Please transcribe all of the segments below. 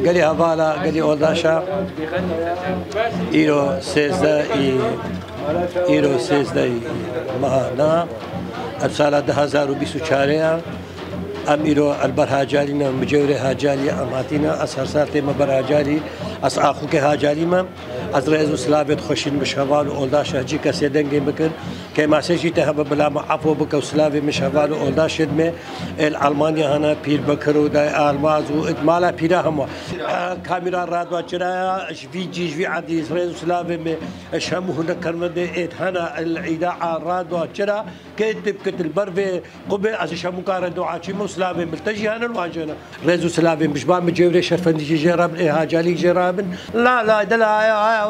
قالي هبالا قالي اولداشا ايرو سيزدا مانا ابسالا 2024 ام ايرو البرهاجالينا مجوري هاجالي اماتينا اسهرساتي مبرهاجالي اس اخوك هاجالي ما از رئيس سلافيت خوشين مشهوال اولداشا جي كسي دنگي بكن كما سيجي تهب بلا معفو بك وسلافي مشهوال اولداش دمه الالمانيا هنا بير بكرو دا الماز وادمالا بيراهم كاميرا رادوا جرا فيجي في عدي رئيس سلافي شمو نكرمد ات هنا الاذاعه رادوا جرا كتب كتل برفي قبل از شمو كار دعاتي مسلافي ملتجي هنا الواجهنا رئيس سلافي مش بام جوري شرفندي جراب هاجالي جراب لا دلا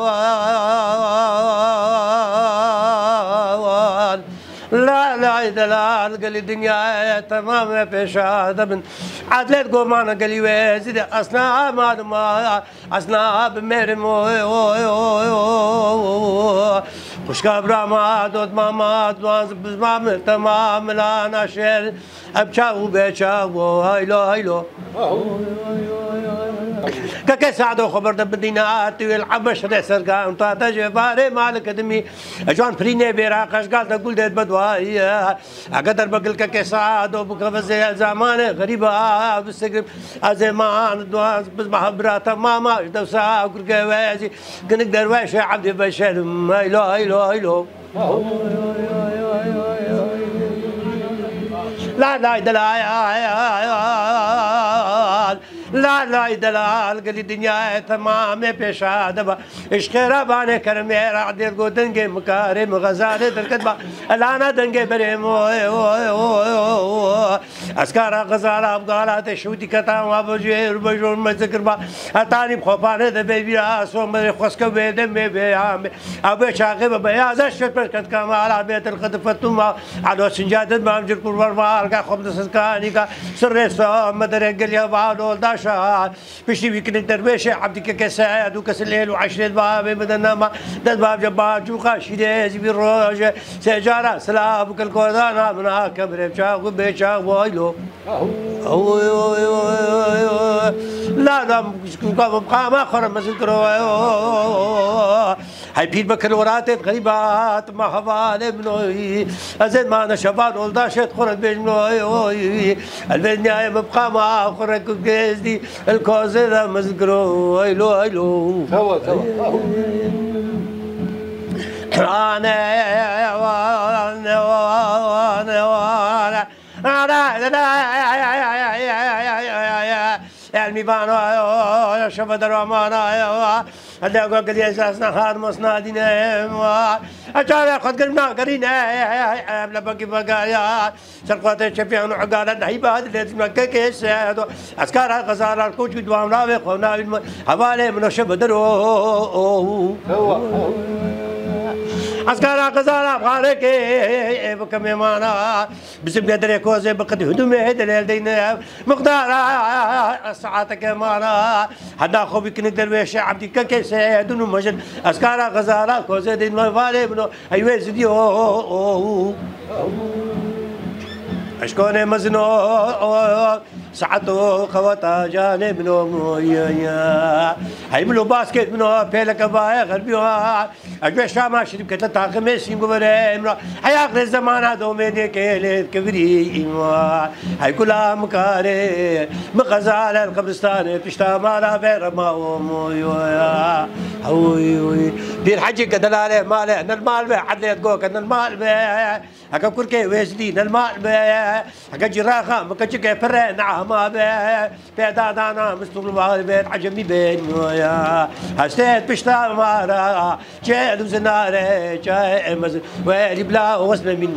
لا دلال قال الدنيا تمام في شهاده من عدلت قومانا قال لي وزيد اصنع ما اصنع بمرم وش كبر ما دود ما بزمام تمام لا ناشر ابشاو بشاو هايلو كاكا سعدو خبر دبدينات والعبش رسر قام طاطا جباري مالك دمي جوان فريني براقش قال تقول ديت بدواي اقدر بقول كاكا سعدو بكفزي زمان غريبه بستقرب زمان دواز بسمع براتا ماما دوسا قرقوازي قنقدر واش عبد بشر هايلو لا دلال قال الدنيا تمام بيشا دبا عشق ربانه كرمي عدل قدنجي مكارم غزاله الكتبه الانا دنجي بريم اسكار غزاله بقالات شودي كتا وابجير بجور مذكر با اتاني بخوفانه دبي اسو مر خسكو بيدم بيام ابو شاغب بياز الشبر كت كمال بيت الخطفتما على سنجاد ما مجر قربان كا خبز سكاني كا سر مدر قال يا بعدو داشا بشي ويكن درويش عبدك كساد وكس الليل وعشرة باب بدنا ما دد باب جبار جوقا شيدز بالروج سجارة سلاب وكل كوردانا منا كبر بشاق بشاق وايلو لا بقى ما خرم مسكرو هاي بير بكر وراتت غريبات ما حوالي منوي ازيد ما انا شباب ولداشت خرج بينوي البنيا بقى ما خرج قصدي الكوز ذا مسكرو هايلو الميبان شفت الرمانا هذا قال لي اساسنا هاد مصنادينا اجا خد قلنا قرينا بلا باقي بقايا سرقات الشفيان وعقال الهيبات لازم كيس اسكار غزال الكوج دوام راوي خونا حوالي من شفت اسكار غزال بخارك بكم يمانا بسم قدر كوزي بقد هدومه دليل دينا مقدار ساعتك مانا هذا خو بك نقدر ويش عبدي كيس دون مجد اسكار غزال كوزي دين ما فالي بنو ايوه زديو اشكون مزنو ساعته خوتا جانب نو يا هيملو باسكت منو بيلك باي غربيها اجوا شاما شرب كتا تاخمي سينغوري حياق الزمان هذا ميدي كيل كبري هاي كلها مكاري مغزال القبرستان تشتا مالا بير ما يا هوي دير حجي كدلاله ماله ان المال عدلت جوك ان المال هكا كركي ويزلي المال هكا جراخه مكجك فرنا ما بيدانا مستقبل بيت عجمي بين يا هستيت بشتا مارا جيل وزناري جاي مز ويلي بلا وصل من